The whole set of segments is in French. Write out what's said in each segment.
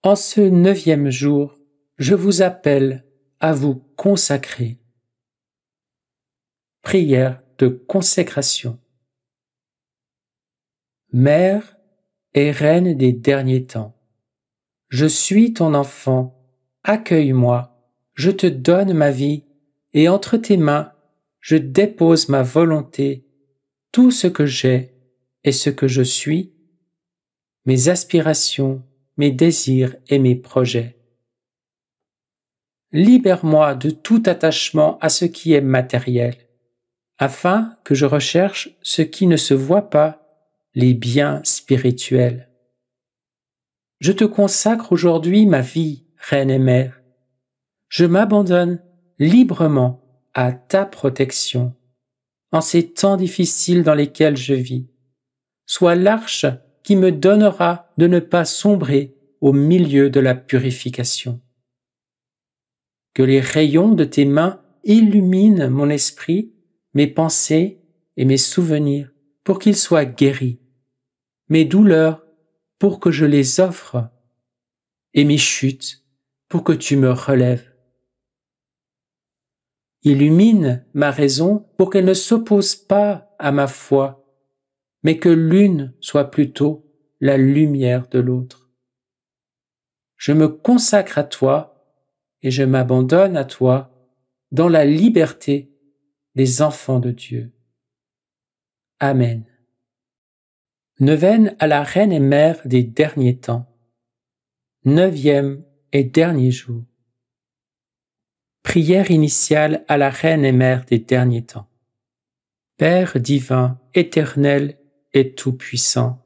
En ce 9e jour, je vous appelle à vous consacrer. Prière de consécration. Mère et Reine des derniers temps, je suis ton enfant, accueille-moi, je te donne ma vie, et entre tes mains, je dépose ma volonté, tout ce que j'ai et ce que je suis, mes aspirations, mes désirs et mes projets. Libère-moi de tout attachement à ce qui est matériel, afin que je recherche ce qui ne se voit pas, les biens spirituels. Je te consacre aujourd'hui ma vie, Reine et Mère. Je m'abandonne librement à ta protection en ces temps difficiles dans lesquels je vis. Sois l'arche qui me donnera de ne pas sombrer au milieu de la purification. Que les rayons de tes mains illuminent mon esprit, mes pensées et mes souvenirs pour qu'ils soient guéris, mes douleurs pour que je les offre et mes chutes pour que tu me relèves. Illumine ma raison pour qu'elle ne s'oppose pas à ma foi, mais que l'une soit plutôt la lumière de l'autre. Je me consacre à toi et je m'abandonne à toi dans la liberté des enfants de Dieu. Amen. Neuvaine à la Reine et Mère des derniers temps. 9e et dernier jour. Prière initiale à la Reine et Mère des derniers temps. Père divin, éternel et tout-puissant,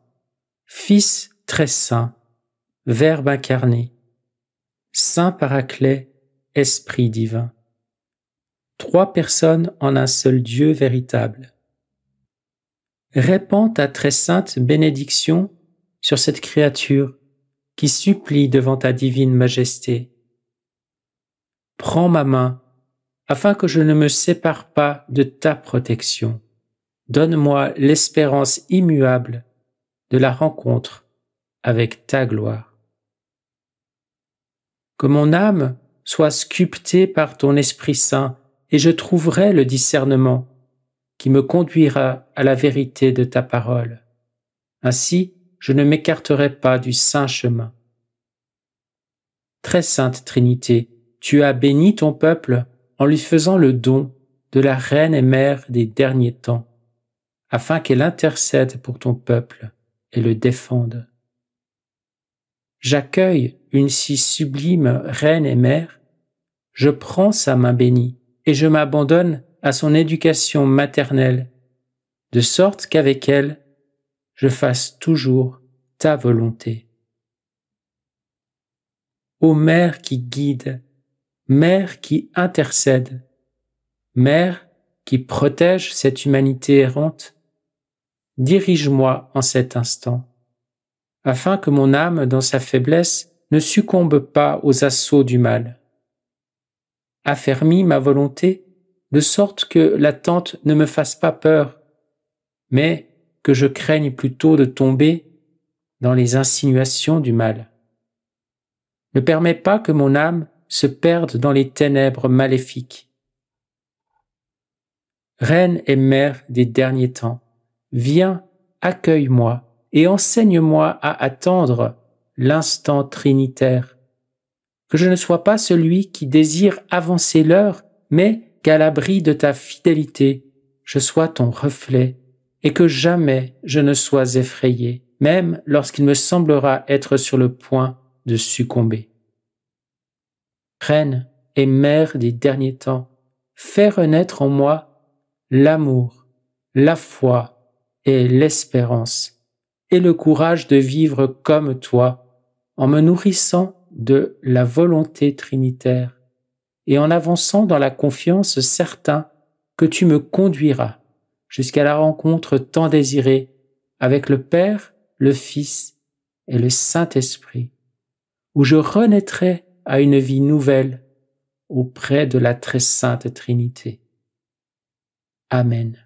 Fils très saint, Verbe incarné, Saint Paraclet, Esprit divin. 3 personnes en un seul Dieu véritable. Répands ta très sainte bénédiction sur cette créature qui supplie devant ta divine majesté. Prends ma main, afin que je ne me sépare pas de ta protection. Donne-moi l'espérance immuable de la rencontre avec ta gloire. Que mon âme soit sculptée par ton Esprit Saint et je trouverai le discernement qui me conduira à la vérité de ta parole. Ainsi, je ne m'écarterai pas du saint chemin. Très sainte Trinité, tu as béni ton peuple en lui faisant le don de la Reine et Mère des derniers temps, afin qu'elle intercède pour ton peuple et le défende. J'accueille une si sublime Reine et Mère, je prends sa main bénie et je m'abandonne à son éducation maternelle, de sorte qu'avec elle, je fasse toujours ta volonté. Ô Mère qui guide, Mère qui intercède, Mère qui protège cette humanité errante, dirige-moi en cet instant, afin que mon âme, dans sa faiblesse, ne succombe pas aux assauts du mal. Affermis ma volonté, de sorte que l'attente ne me fasse pas peur, mais que je craigne plutôt de tomber dans les insinuations du mal. Ne permets pas que mon âme se perde dans les ténèbres maléfiques. Reine et Mère des derniers temps, viens, accueille-moi et enseigne-moi à attendre l'instant trinitaire, que je ne sois pas celui qui désire avancer l'heure, mais qu'à l'abri de ta fidélité, je sois ton reflet et que jamais je ne sois effrayé, même lorsqu'il me semblera être sur le point de succomber. Reine et Mère des derniers temps, fais renaître en moi l'amour, la foi et l'espérance, et le courage de vivre comme toi, en me nourrissant de la volonté trinitaire et en avançant dans la confiance certain que tu me conduiras jusqu'à la rencontre tant désirée avec le Père, le Fils et le Saint-Esprit, où je renaîtrai à une vie nouvelle auprès de la très sainte Trinité. Amen.